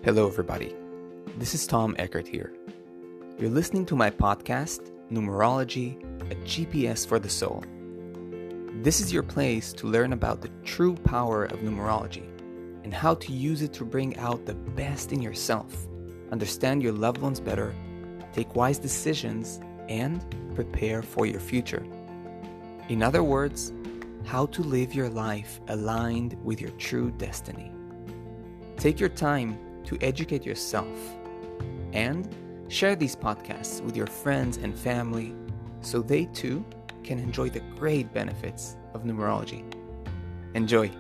Hello, everybody. This is Tom Eckert here. You're listening to my podcast, Numerology, a GPS for the soul. This is your place to learn about the true power of numerology and how to use it to bring out the best in yourself, understand your loved ones better, take wise decisions, and prepare for your future. In other words, how to live your life aligned with your true destiny. Take your time to educate yourself and share these podcasts with your friends and family so they too can enjoy the great benefits of numerology. Enjoy!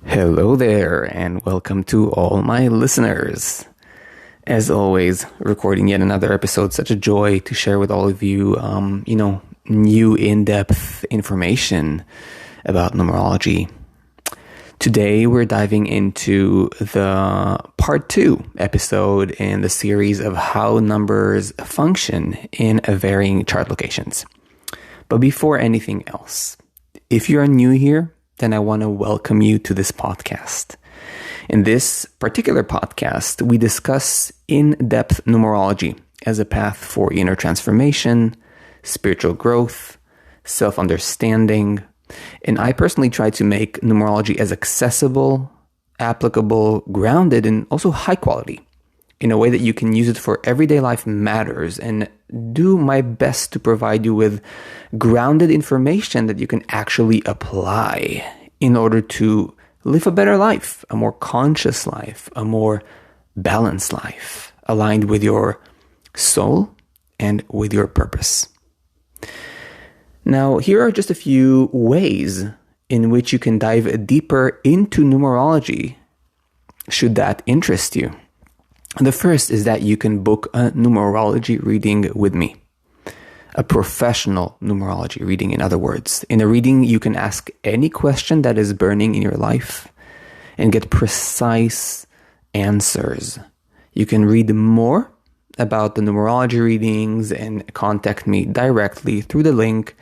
Hello there, and welcome to all my listeners. As always, recording yet another episode. Such a joy to share with all of you, new in-depth information about numerology. Today, we're diving into the part 2 episode in the series of how numbers function in varying chart locations. But before anything else, if you're new here, then I want to welcome you to this podcast. In this particular podcast, we discuss in-depth numerology as a path for inner transformation, spiritual growth, self-understanding, and I personally try to make numerology as accessible, applicable, grounded, and also high quality in a way that you can use it for everyday life matters, and do my best to provide you with grounded information that you can actually apply in order to live a better life, a more conscious life, a more balanced life, aligned with your soul and with your purpose. Now, here are just a few ways in which you can dive deeper into numerology, should that interest you. The first is that you can book a numerology reading with me. A professional numerology reading, in other words. In a reading, you can ask any question that is burning in your life and get precise answers. You can read more about the numerology readings and contact me directly through the link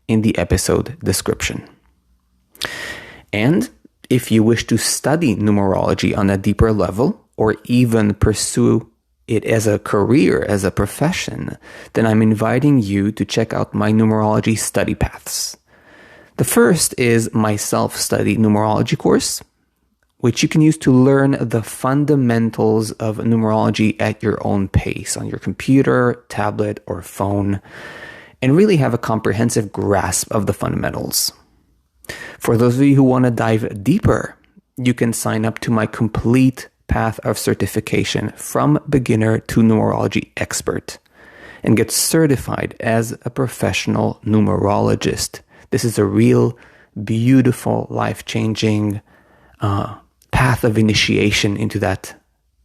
in the episode description. And if you wish to study numerology on a deeper level, or even pursue it as a career, as a profession, then I'm inviting you to check out my numerology study paths. The first is my self-study numerology course, which you can use to learn the fundamentals of numerology at your own pace on your computer, tablet, or phone, and really have a comprehensive grasp of the fundamentals. For those of you who want to dive deeper, you can sign up to my complete path of certification from beginner to numerology expert and get certified as a professional numerologist. This is a real, beautiful, life-changing path of initiation into that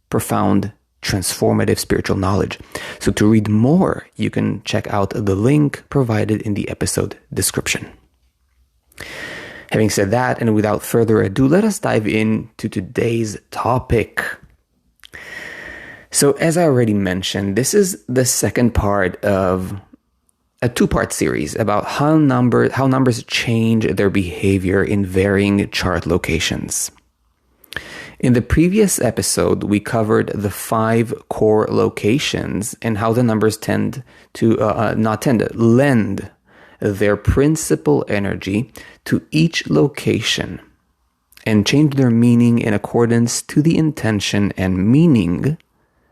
profound, transformative spiritual knowledge. So to read more, you can check out the link provided in the episode description. Having said that, and without further ado, let us dive into today's topic. So as I already mentioned, this is the second part of a 2-part series about how numbers change their behavior in varying chart locations. In the previous episode, we covered the 5 core locations and how the numbers lend their principal energy to each location and change their meaning in accordance to the intention and meaning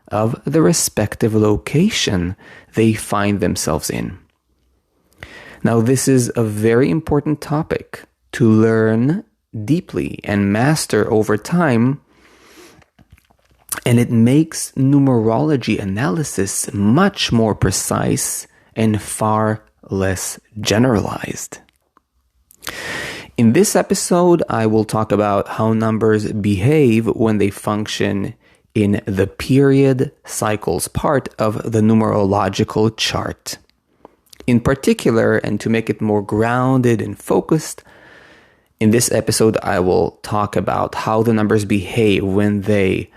of the respective location they find themselves in. Now, this is a very important topic to learn deeply and master over time, and it makes numerology analysis much more precise and far less generalized. In this episode, I will talk about how numbers behave when they function in the period cycles part of the numerological chart. In particular, and to make it more grounded and focused, in this episode, I will talk about how the numbers behave when they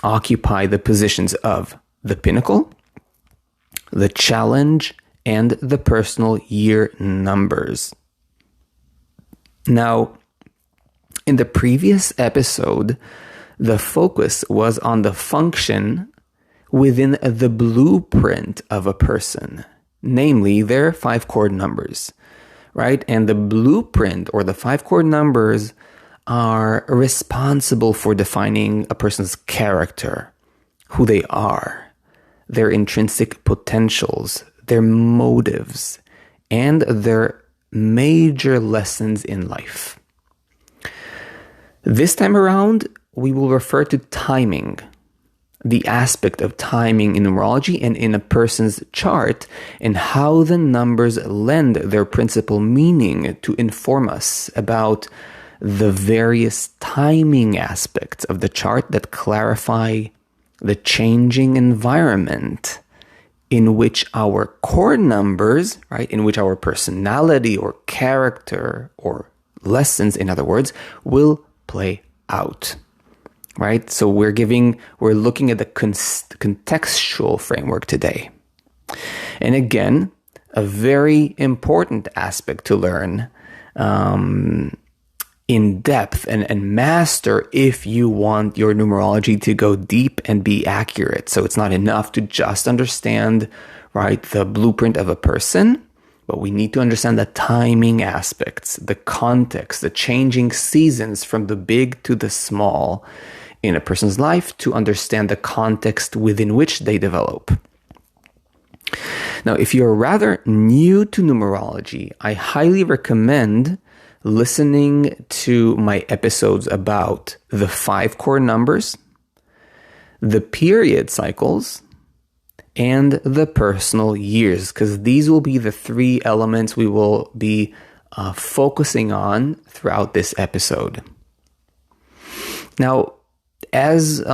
occupy the positions of the pinnacle, the challenge, and the personal year numbers. Now, In the previous episode, the focus was on the function within the blueprint of a person, namely their 5 core numbers, right? And the blueprint or the 5 core numbers are responsible for defining a person's character, who they are, their intrinsic potentials, their motives, and their major lessons in life. This time around, we will refer to timing, the aspect of timing in numerology and in a person's chart, and how the numbers lend their principal meaning to inform us about the various timing aspects of the chart that clarify the changing environment in which our core numbers, right, in which our personality or character or lessons, in other words, will play out, right? So we're looking at the contextual framework today. And again, a very important aspect to learn in depth and master if you want your numerology to go deep and be accurate. So it's not enough to just understand, right, the blueprint of a person, but we need to understand the timing aspects, the context, the changing seasons from the big to the small in a person's life to understand the context within which they develop. Now, if you're rather new to numerology, I highly recommend listening to my episodes about the 5 core numbers, the period cycles, and the personal years, because these will be the 3 elements we will be focusing on throughout this episode. Now, as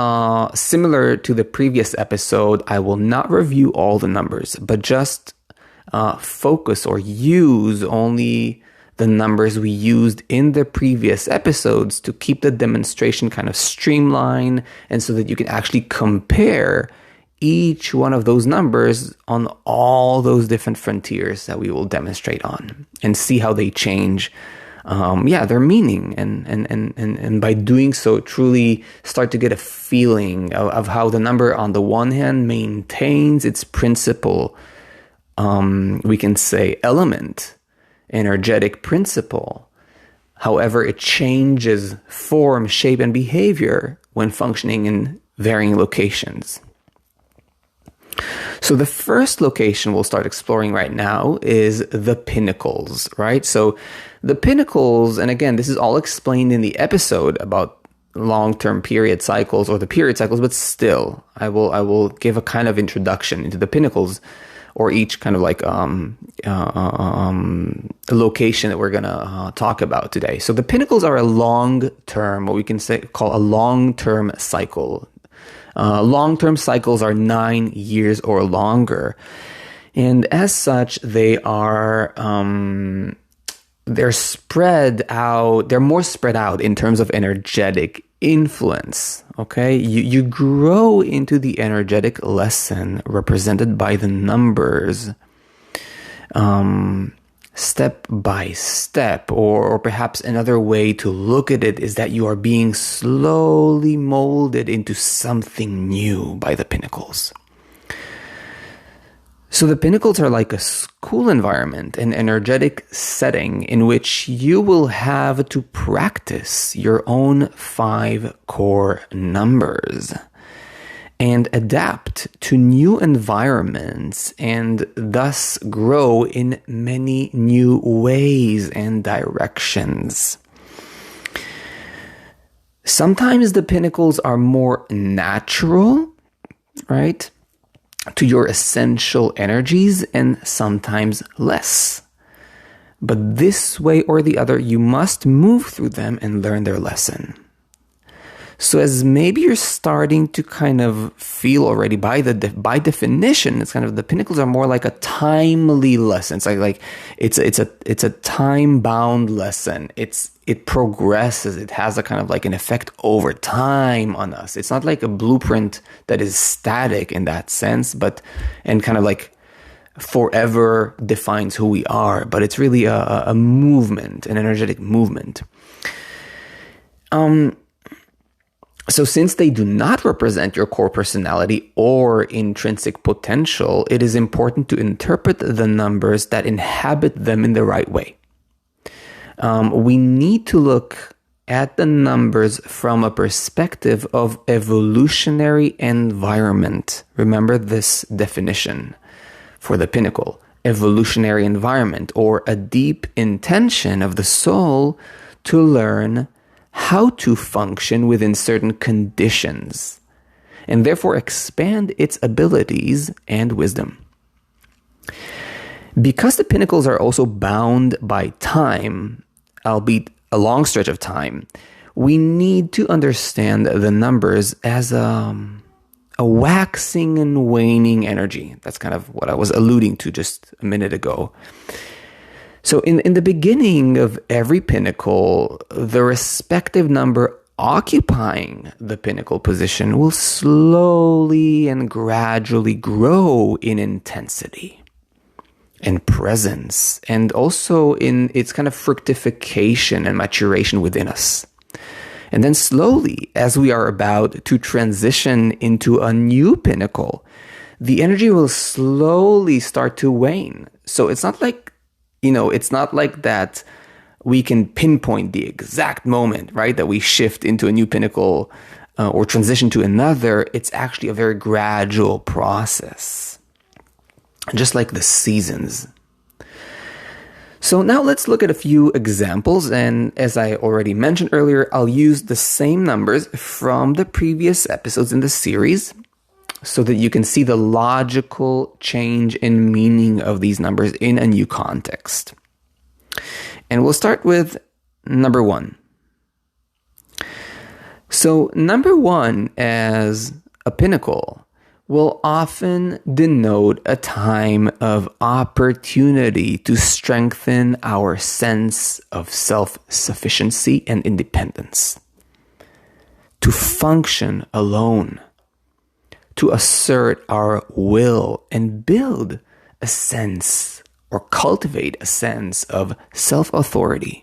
similar to the previous episode, I will not review all the numbers, but just focus or use only the numbers we used in the previous episodes to keep the demonstration kind of streamlined and so that you can actually compare each one of those numbers on all those different frontiers that we will demonstrate on and see how they change their meaning and by doing so truly start to get a feeling of how the number on the one hand maintains its principle, we can say element, energetic principle. However, it changes form, shape, and behavior when functioning in varying locations. So the first location we'll start exploring right now is the pinnacles, right? So the pinnacles, and again, this is all explained in the episode about long-term period cycles or the period cycles, but still, I will give a kind of introduction into the pinnacles or each kind of like location that we're going to talk about today. So the pinnacles are a long-term, what we can call a long-term cycle. Long-term cycles are 9 years or longer. And as such, they are, they're spread out, they're more spread out in terms of energetic influence, okay? You grow into the energetic lesson represented by the numbers, step by step, or perhaps another way to look at it is that you are being slowly molded into something new by the pinnacles. So the pinnacles are like a school environment, an energetic setting in which you will have to practice your own 5 core numbers and adapt to new environments and thus grow in many new ways and directions. Sometimes the pinnacles are more natural, right, to your essential energies, and sometimes less. But this way or the other, you must move through them and learn their lesson. So as maybe you're starting to kind of feel already by definition, it's kind of the pinnacles are more like a timely lesson. It's like it's a time bound lesson. It progresses. It has a kind of like an effect over time on us. It's not like a blueprint that is static in that sense, and kind of like forever defines who we are. But it's really a movement, an energetic movement. So since they do not represent your core personality or intrinsic potential, it is important to interpret the numbers that inhabit them in the right way. We need to look at the numbers from a perspective of evolutionary environment. Remember this definition for the pinnacle. Evolutionary environment, or a deep intention of the soul to learn how to function within certain conditions, and therefore expand its abilities and wisdom. Because the pinnacles are also bound by time, albeit a long stretch of time, we need to understand the numbers as a waxing and waning energy. That's kind of what I was alluding to just a minute ago. So in the beginning of every pinnacle, the respective number occupying the pinnacle position will slowly and gradually grow in intensity and presence, and also in its kind of fructification and maturation within us. And then slowly, as we are about to transition into a new pinnacle, the energy will slowly start to wane. So it's not like, it's not like that we can pinpoint the exact moment, right, that we shift into a new pinnacle or transition to another. It's actually a very gradual process, just like the seasons. So now let's look at a few examples, and as I already mentioned earlier, I'll use the same numbers from the previous episodes in the series so that you can see the logical change in meaning of these numbers in a new context. And we'll start with number 1. So number 1 as a pinnacle will often denote a time of opportunity to strengthen our sense of self-sufficiency and independence, to function alone, to assert our will and build a sense or cultivate a sense of self-authority.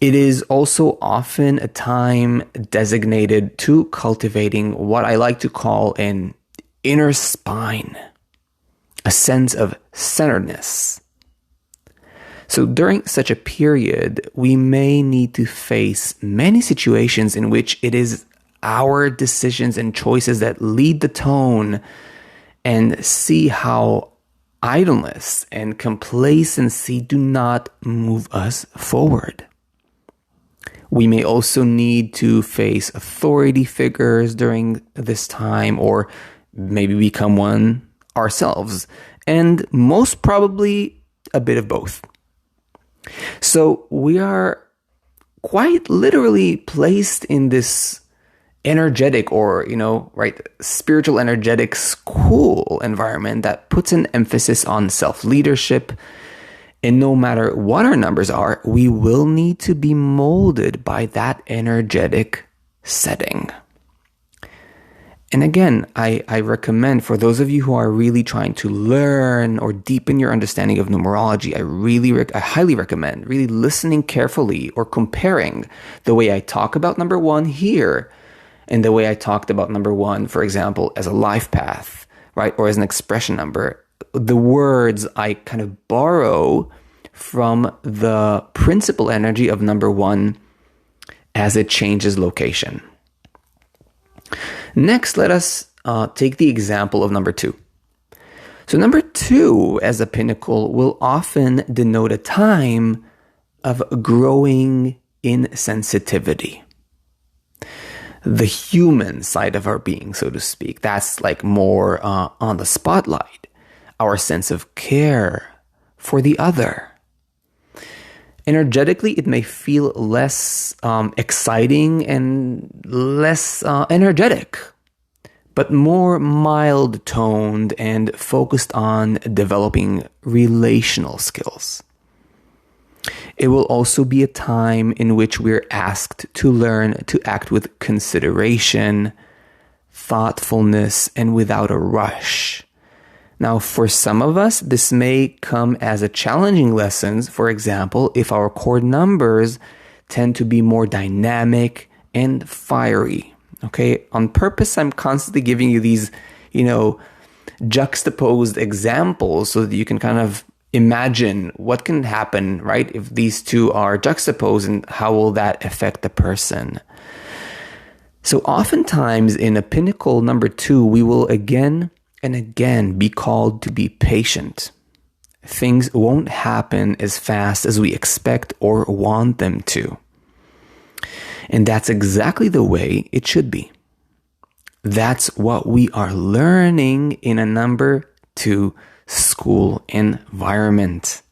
It is also often a time designated to cultivating what I like to call an inner spine, a sense of centeredness. So during such a period, we may need to face many situations in which it is our decisions and choices that lead the tone, and see how idleness and complacency do not move us forward. We may also need to face authority figures during this time, or maybe become one ourselves, and most probably a bit of both. So we are quite literally placed in this energetic or, spiritual energetic school environment that puts an emphasis on self-leadership. And no matter what our numbers are, we will need to be molded by that energetic setting. And again, I recommend, for those of you who are really trying to learn or deepen your understanding of numerology, I highly recommend really listening carefully or comparing the way I talk about number 1 here and the way I talked about number 1, for example, as a life path, right? Or as an expression number. The words I kind of borrow from the principal energy of number 1 as it changes location. Next, let us take the example of number 2. So number 2 as a pinnacle will often denote a time of growing insensitivity. The human side of our being, so to speak, that's like more on the spotlight. Our sense of care for the other. Energetically, it may feel less exciting and less energetic, but more mild-toned and focused on developing relational skills. It will also be a time in which we're asked to learn to act with consideration, thoughtfulness, and without a rush. Now, for some of us, this may come as a challenging lesson. For example, if our core numbers tend to be more dynamic and fiery. Okay, on purpose, I'm constantly giving you these, juxtaposed examples so that you can kind of imagine what can happen, right, if these two are juxtaposed, and how will that affect the person. So oftentimes in a pinnacle number 2, we will again and again be called to be patient. Things won't happen as fast as we expect or want them to. And that's exactly the way it should be. That's what we are learning in a number 2 school environment.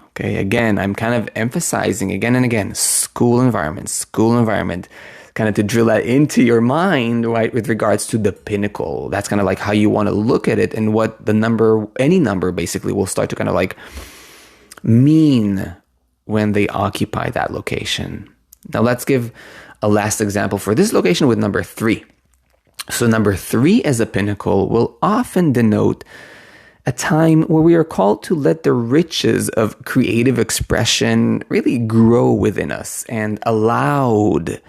Okay, again, I'm kind of emphasizing again and again, school environment, kind of to drill that into your mind, right, with regards to the pinnacle. That's kind of like how you want to look at it, and what the number, any number basically, will start to kind of like mean when they occupy that location. Now let's give a last example for this location with number 3. So number 3 as a pinnacle will often denote a time where we are called to let the riches of creative expression really grow within us, and allowed,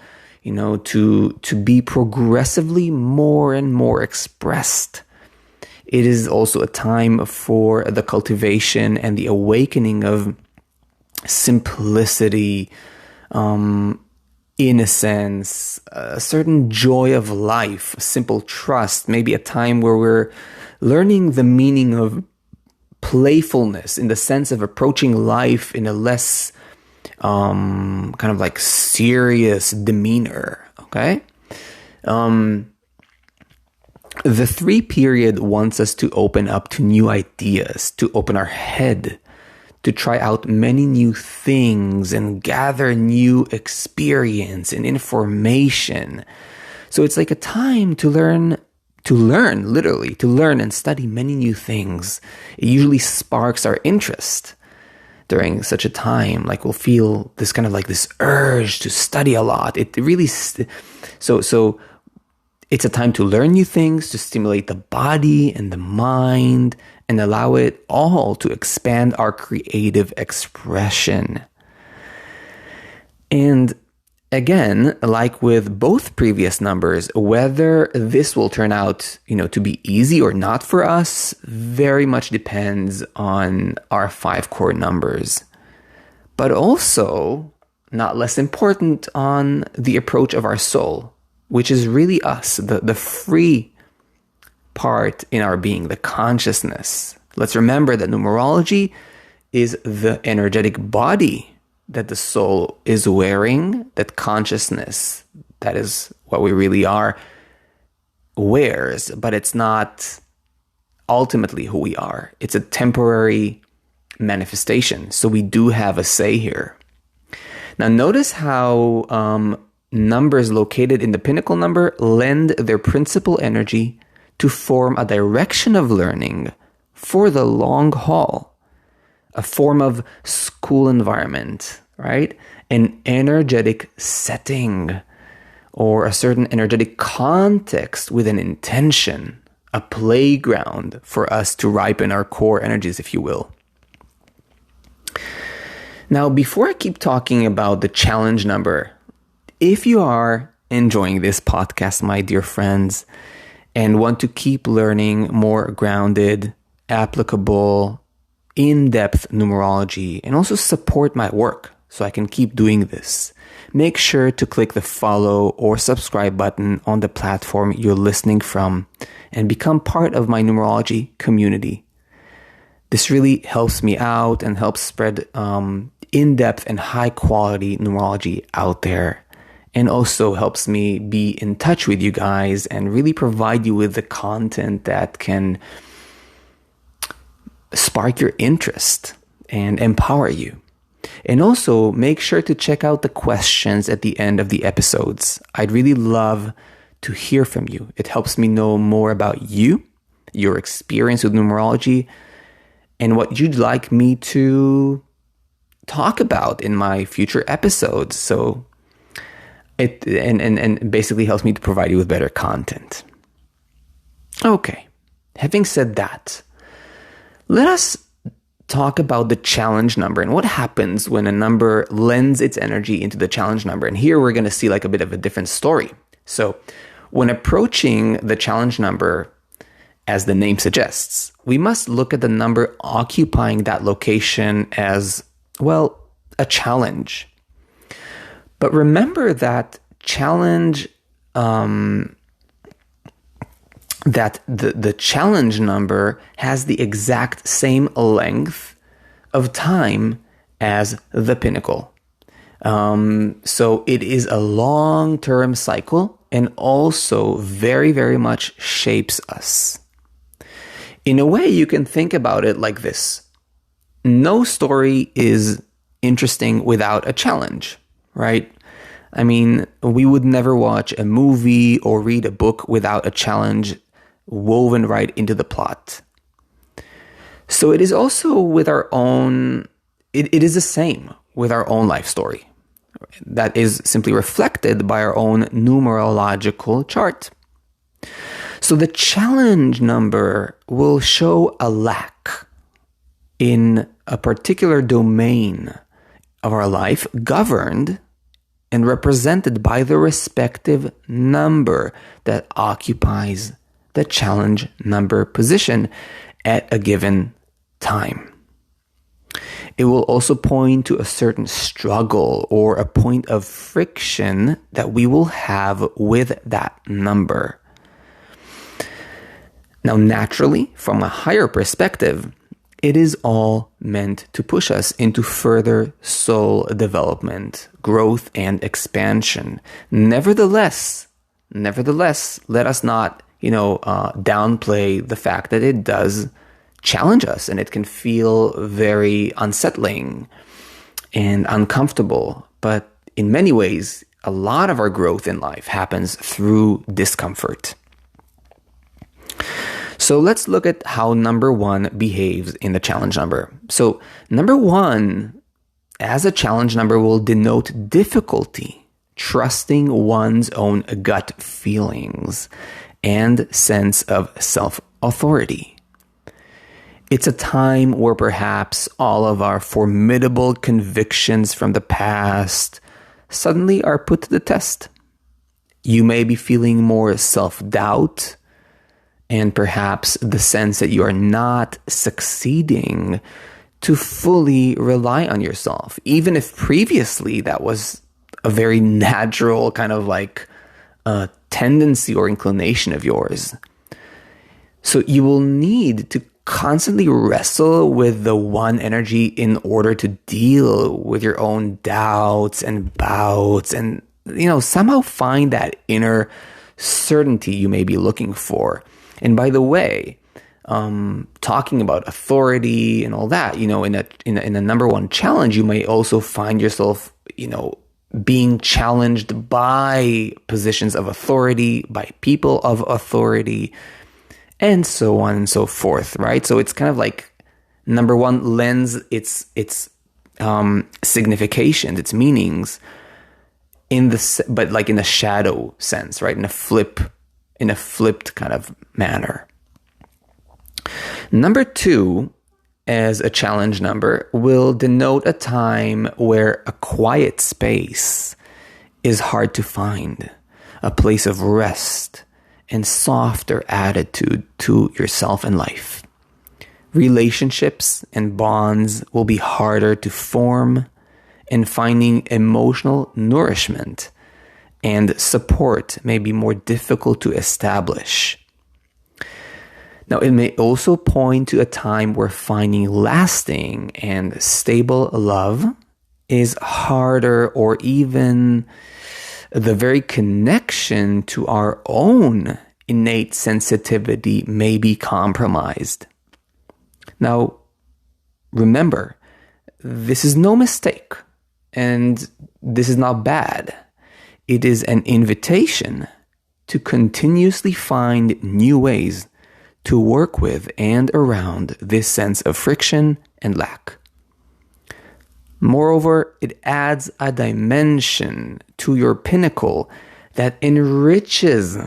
to be progressively more and more expressed. It is also a time for the cultivation and the awakening of simplicity, innocence, a certain joy of life, simple trust, maybe a time where we're learning the meaning of playfulness in the sense of approaching life in a less kind of like serious demeanor, okay? The 3 period wants us to open up to new ideas, to open our head, to try out many new things and gather new experience and information. So it's like a time to learn and study many new things. It usually sparks our interest during such a time. Like, we'll feel this kind of like this urge to study a lot. It really, so it's a time to learn new things, to stimulate the body and the mind, and allow it all to expand our creative expression. And again, like with both previous numbers, whether this will turn out, to be easy or not for us very much depends on our 5 core numbers. But also, not less important, on the approach of our soul, which is really us, the free part in our being, the consciousness. Let's remember that numerology is the energetic body that the soul is wearing, that consciousness, that is what we really are, wears, but it's not ultimately who we are. It's a temporary manifestation. So we do have a say here. Now notice how numbers located in the pinnacle number lend their principal energy to form a direction of learning for the long haul, a form of school environment, right? An energetic setting, or a certain energetic context with an intention, a playground for us to ripen our core energies, if you will. Now, before I keep talking about the challenge number, if you are enjoying this podcast, my dear friends, and want to keep learning more grounded, applicable, in-depth numerology, and also support my work so I can keep doing this, make sure to click the follow or subscribe button on the platform you're listening from and become part of my numerology community. This really helps me out and helps spread in-depth and high-quality numerology out there, and also helps me be in touch with you guys and really provide you with the content that can spark your interest and empower you. And also make sure to check out the questions at the end of the episodes. I'd really love to hear from you. It helps me know more about you, your experience with numerology, and what you'd like me to talk about in my future episodes. So it and basically helps me to provide you with better content. Okay, having said that, let us talk about the challenge number and what happens when a number lends its energy into the challenge number. And here we're going to see like a bit of a different story. So when approaching the challenge number, as the name suggests, we must look at the number occupying that location as, well, a challenge. But remember that challenge, that the challenge number has the exact same length of time as the pinnacle. So it is a long-term cycle and also very, very much shapes us. In a way, you can think about it like this. No story is interesting without a challenge, right? I mean, we would never watch a movie or read a book without a challenge woven right into the plot. So it is also with our own, it is the same with our own life story. That is simply reflected by our own numerological chart. So the challenge number will show a lack in a particular domain of our life, governed and represented by the respective number that occupies the challenge number position at a given time. It will also point to a certain struggle or a point of friction that we will have with that number. Now, naturally, from a higher perspective, it is all meant to push us into further soul development, growth, and expansion. Nevertheless, let us not, downplay the fact that it does challenge us and it can feel very unsettling and uncomfortable. But in many ways, a lot of our growth in life happens through discomfort. So let's look at how number 1 behaves in the challenge number. So number 1 as a challenge number will denote difficulty, trusting one's own gut feelings and sense of self-authority. It's a time where perhaps all of our formidable convictions from the past suddenly are put to the test. You may be feeling more self-doubt and perhaps the sense that you are not succeeding to fully rely on yourself, even if previously that was a very natural kind of like tendency or inclination of yours. So you will need to constantly wrestle with the one energy in order to deal with your own doubts and bouts and, somehow find that inner certainty you may be looking for. And by the way, talking about authority and all that, in a number 1 challenge, you may also find yourself, being challenged by positions of authority, by people of authority, and so on and so forth, right? So it's kind of like number 1 lends its signification, its meanings but like in a shadow sense, right? In a flipped kind of manner. Number 2, as a challenge number, will denote a time where a quiet space is hard to find, a place of rest and softer attitude to yourself and life. Relationships and bonds will be harder to form, and finding emotional nourishment and support may be more difficult to establish. Now, it may also point to a time where finding lasting and stable love is harder, or even the very connection to our own innate sensitivity may be compromised. Now, remember, this is no mistake, and this is not bad. It is an invitation to continuously find new ways to work with and around this sense of friction and lack. Moreover, it adds a dimension to your pinnacle that enriches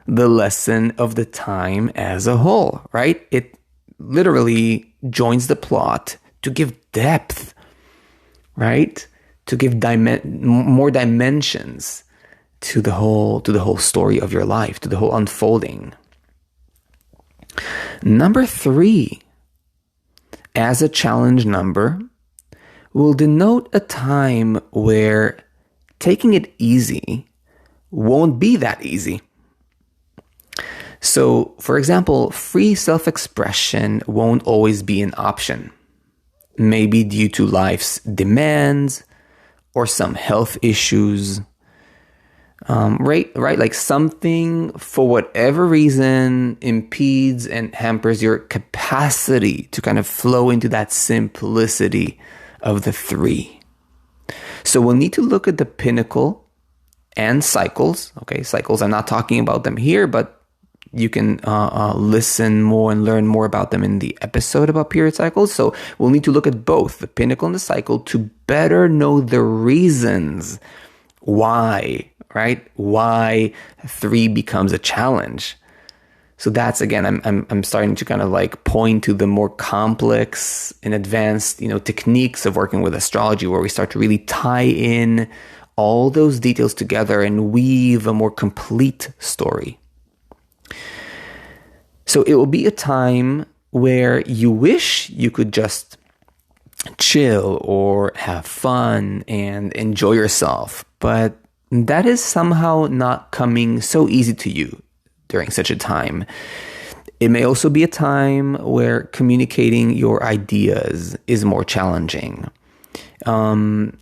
the lesson of the time as a whole, right? literally joins the plot to give depth, right? To give more dimensions to the whole story of your life, to the whole unfolding. Number 3, as a challenge number, will denote a time where taking it easy won't be that easy. So, for example, free self-expression won't always be an option. Maybe due to life's demands or some health issues. Right? Like something, for whatever reason, impedes and hampers your capacity to kind of flow into that simplicity of the 3. So we'll need to look at the pinnacle and cycles. Okay, cycles, I'm not talking about them here, but you can listen more and learn more about them in the episode about period cycles. So we'll need to look at both the pinnacle and the cycle to better know the reasons why, right? Why 3 becomes a challenge. So that's, again, I'm starting to kind of like point to the more complex and advanced, techniques of working with astrology, where we start to really tie in all those details together and weave a more complete story. So it will be a time where you wish you could just chill or have fun and enjoy yourself, but that is somehow not coming so easy to you during such a time. It may also be a time where communicating your ideas is more challenging. Remember,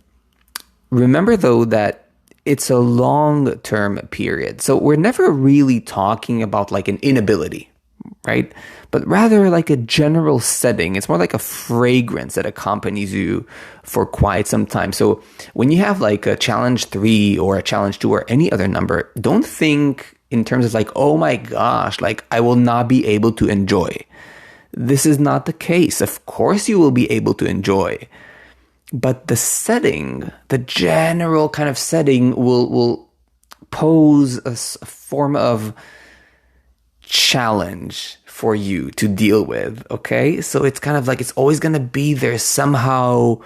though, that it's a long-term period. So we're never really talking about like an inability, right? But rather like a general setting. It's more like a fragrance that accompanies you for quite some time. So when you have like a challenge 3 or a challenge 2 or any other number, don't think in terms of like, oh my gosh, like I will not be able to enjoy. This is not the case. Of course you will be able to enjoy. But the setting, the general kind of setting will pose a form of challenge for you to deal with, okay? So it's kind of like it's always going to be there somehow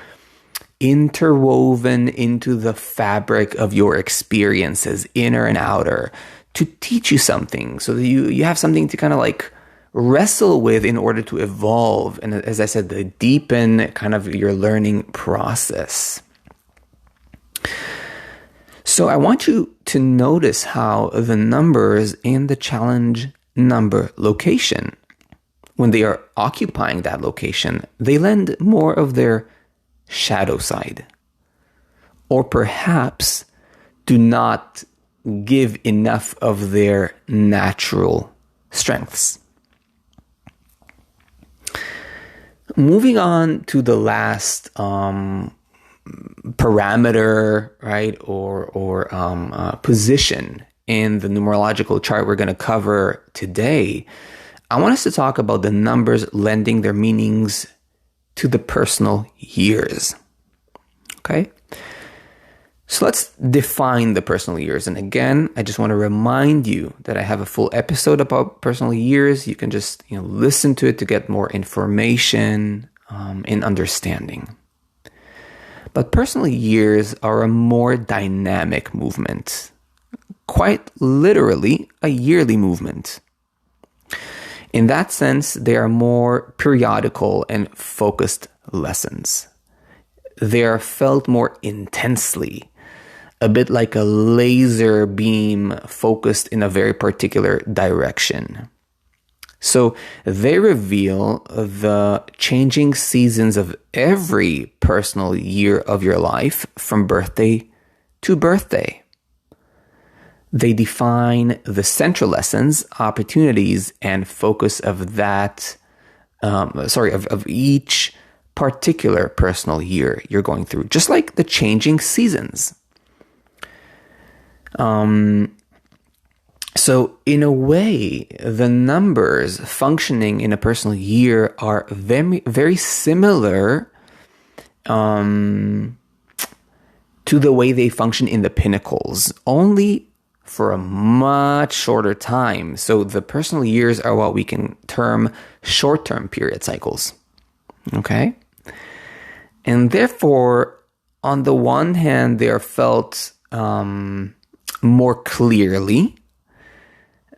interwoven into the fabric of your experiences, inner and outer, to teach you something so that you have something to kind of like wrestle with in order to evolve. And as I said, deepen kind of your learning process. So I want you to notice how the numbers in the challenge number location, when they are occupying that location, they lend more of their shadow side, or perhaps do not give enough of their natural strengths. Moving on to the last parameter, right, or position in the numerological chart we're going to cover today, I want us to talk about the numbers lending their meanings to the personal years. Okay? So let's define the personal years. And again, I just want to remind you that I have a full episode about personal years. You can just listen to it to get more information and understanding. But personal years are a more dynamic movement. Quite literally, a yearly movement. In that sense, they are more periodical and focused lessons. They are felt more intensely, a bit like a laser beam focused in a very particular direction. So they reveal the changing seasons of every personal year of your life from birthday to birthday. They define the central lessons, opportunities, and focus of that, of each particular personal year you're going through, just like the changing seasons. So in a way, the numbers functioning in a personal year are very, very similar to the way they function in the pinnacles, only for a much shorter time. So the personal years are what we can term short-term period cycles. Okay? And therefore, on the one hand, they are felt more clearly,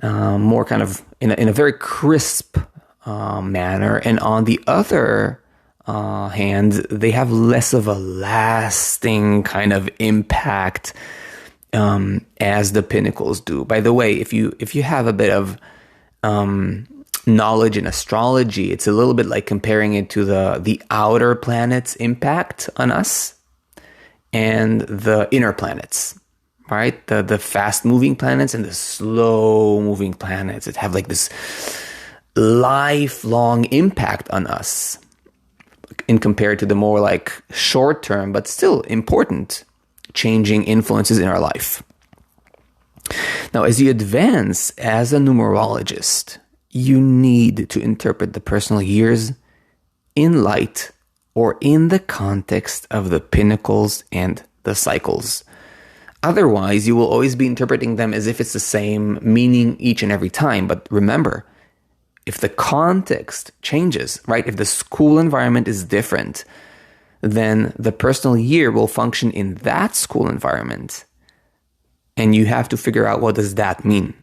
more kind of in a very crisp manner. And on the other hand, they have less of a lasting kind of impact as the pinnacles do. By the way, if you have a bit of knowledge in astrology, it's a little bit like comparing it to the outer planets' impact on us and the inner planets, right? The fast-moving planets and the slow-moving planets that have like this lifelong impact on us in compared to the more like short-term, but still important changing influences in our life. Now, as you advance as a numerologist, you need to interpret the personal years in light or in the context of the pinnacles and the cycles. Otherwise, you will always be interpreting them as if it's the same meaning each and every time. But remember, if the context changes, right? If the school environment is different, then the personal year will function in that school environment. And you have to figure out, what does that mean?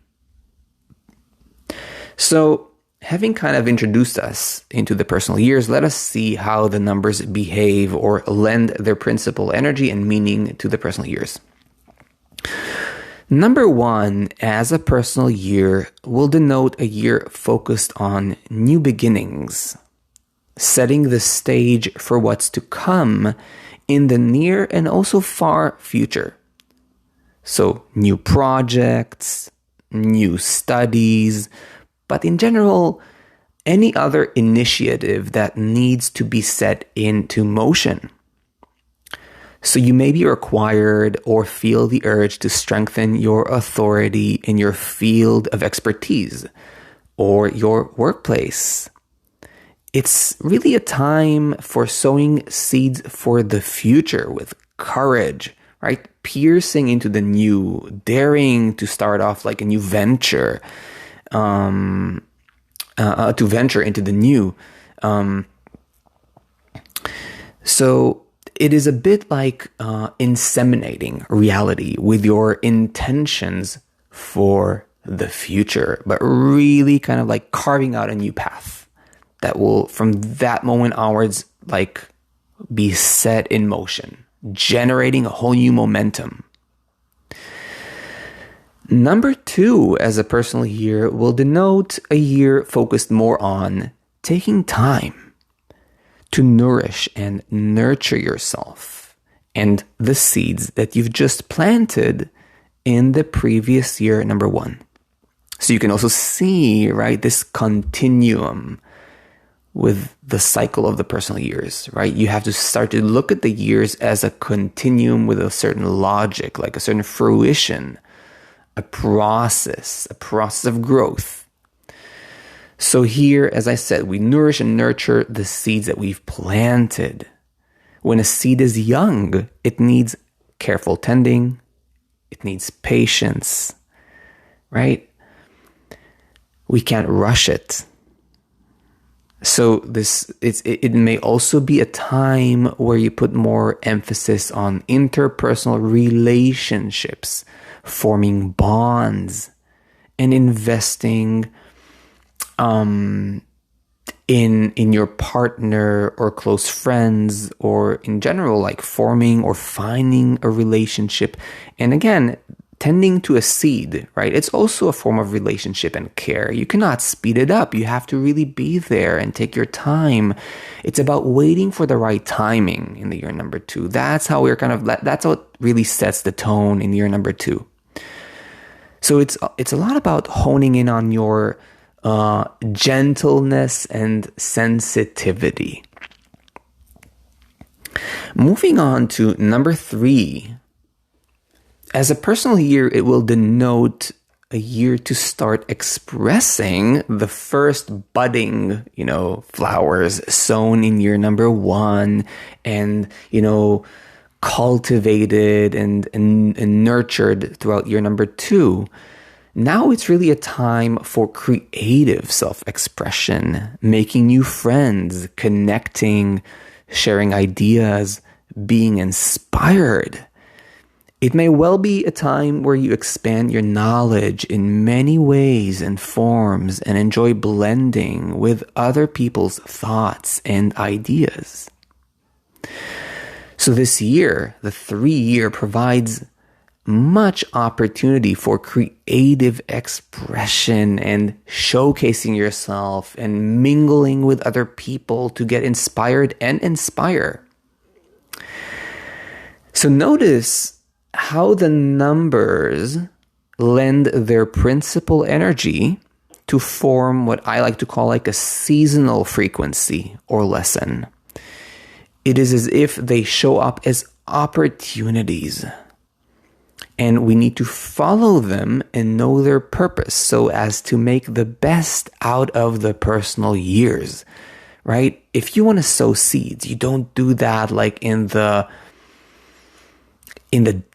So, having kind of introduced us into the personal years, let us see how the numbers behave or lend their principal energy and meaning to the personal years. Number 1, as a personal year, will denote a year focused on new beginnings, setting the stage for what's to come in the near and also far future. So, new projects, new studies, but in general, any other initiative that needs to be set into motion. So you may be required or feel the urge to strengthen your authority in your field of expertise or your workplace. It's really a time for sowing seeds for the future with courage, right? Piercing into the new, daring to start off like a new venture, to venture into the new. So it is a bit like inseminating reality with your intentions for the future, but really kind of like carving out a new path that will, from that moment onwards, like be set in motion, generating a whole new momentum. Number 2, as a personal year, will denote a year focused more on taking time to nourish and nurture yourself and the seeds that you've just planted in the previous year, number 1. So you can also see, right, this continuum with the cycle of the personal years, right? You have to start to look at the years as a continuum with a certain logic, like a certain fruition, a process of growth. So here, as I said, we nourish and nurture the seeds that we've planted. When a seed is young, it needs careful tending. It needs patience, right? We can't rush it. So it may also be a time where you put more emphasis on interpersonal relationships, forming bonds, and investing in your partner or close friends, or in general, like forming or finding a relationship. And again, tending to a seed, right? It's also a form of relationship and care. You cannot speed it up. You have to really be there and take your time. It's about waiting for the right timing in the year number 2. That's how that's what really sets the tone in year number 2. So it's a lot about honing in on your gentleness and sensitivity. Moving on to number 3. As a personal year, it will denote a year to start expressing the first budding, flowers sown in year number 1, and, cultivated and nurtured throughout year number 2, now it's really a time for creative self-expression, making new friends, connecting, sharing ideas, being inspired. It may well be a time where you expand your knowledge in many ways and forms and enjoy blending with other people's thoughts and ideas. So this year, the 3-year, provides much opportunity for creative expression and showcasing yourself and mingling with other people to get inspired and inspire. So notice how the numbers lend their principal energy to form what I like to call like a seasonal frequency or lesson. It is as if they show up as opportunities. And we need to follow them and know their purpose so as to make the best out of the personal years, right? If you want to sow seeds, you don't do that like in the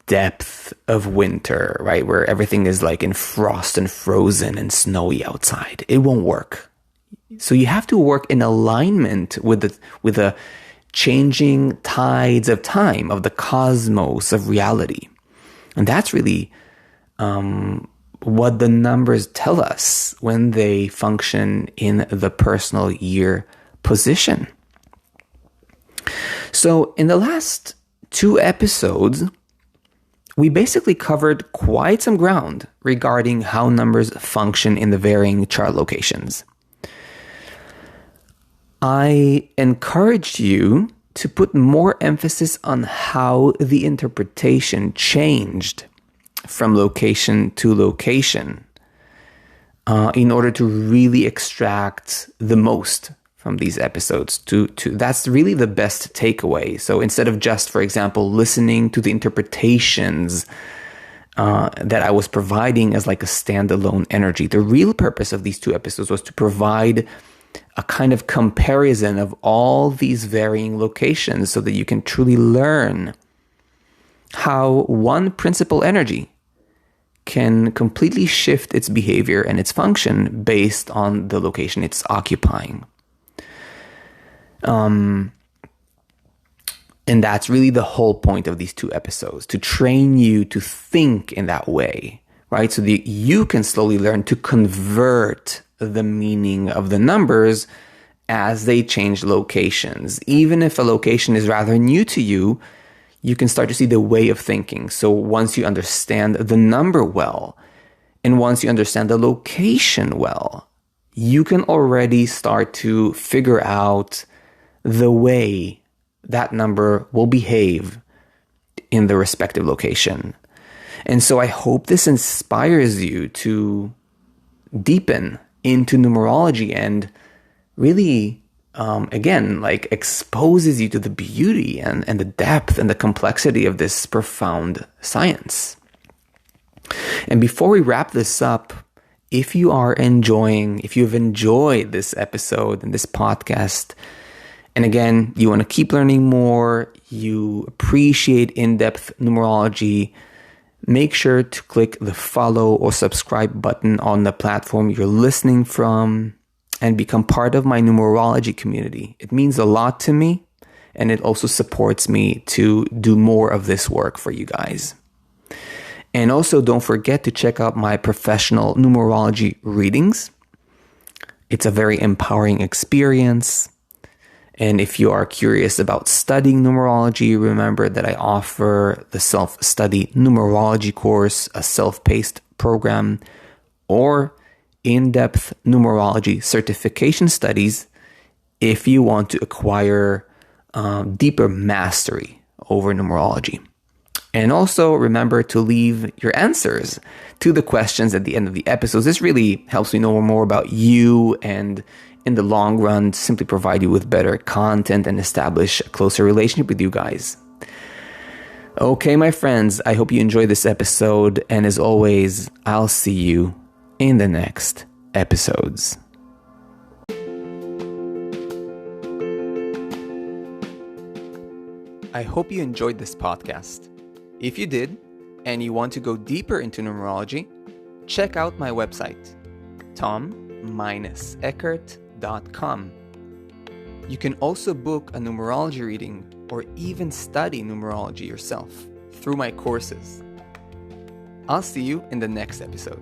depth of winter, right? Where everything is like in frost and frozen and snowy outside. It won't work. So you have to work in alignment with the changing tides of time, of the cosmos, of reality. And that's really what the numbers tell us when they function in the personal year position. So in the last 2 episodes, we basically covered quite some ground regarding how numbers function in the varying chart locations. I encouraged you to put more emphasis on how the interpretation changed from location to location in order to really extract the most from these episodes. That's really the best takeaway. So instead of just, for example, listening to the interpretations that I was providing as like a standalone energy, the real purpose of these 2 episodes was to provide a kind of comparison of all these varying locations so that you can truly learn how one principal energy can completely shift its behavior and its function based on the location it's occupying. And that's really the whole point of these 2 episodes, to train you to think in that way, right? So that you can slowly learn to convert the meaning of the numbers as they change locations. Even if a location is rather new to you, you can start to see the way of thinking. So once you understand the number well, and once you understand the location well, you can already start to figure out the way that number will behave in the respective location. And so I hope this inspires you to deepen into numerology and really, again, like exposes you to the beauty and the depth and the complexity of this profound science. And before we wrap this up, if you've enjoyed this episode and this podcast, and again, you want to keep learning more, you appreciate in-depth numerology, make sure to click the follow or subscribe button on the platform you're listening from and become part of my numerology community. It means a lot to me, and it also supports me to do more of this work for you guys. And also don't forget to check out my professional numerology readings. It's a very empowering experience. And if you are curious about studying numerology, remember that I offer the self-study numerology course, a self-paced program, or in-depth numerology certification studies if you want to acquire deeper mastery over numerology. And also remember to leave your answers to the questions at the end of the episodes. This really helps me know more about you, and in the long run, simply provide you with better content and establish a closer relationship with you guys. Okay, my friends, I hope you enjoyed this episode. And as always, I'll see you in the next episodes. I hope you enjoyed this podcast. If you did, and you want to go deeper into numerology, check out my website, tom-eckert.com. You can also book a numerology reading or even study numerology yourself through my courses. I'll see you in the next episode.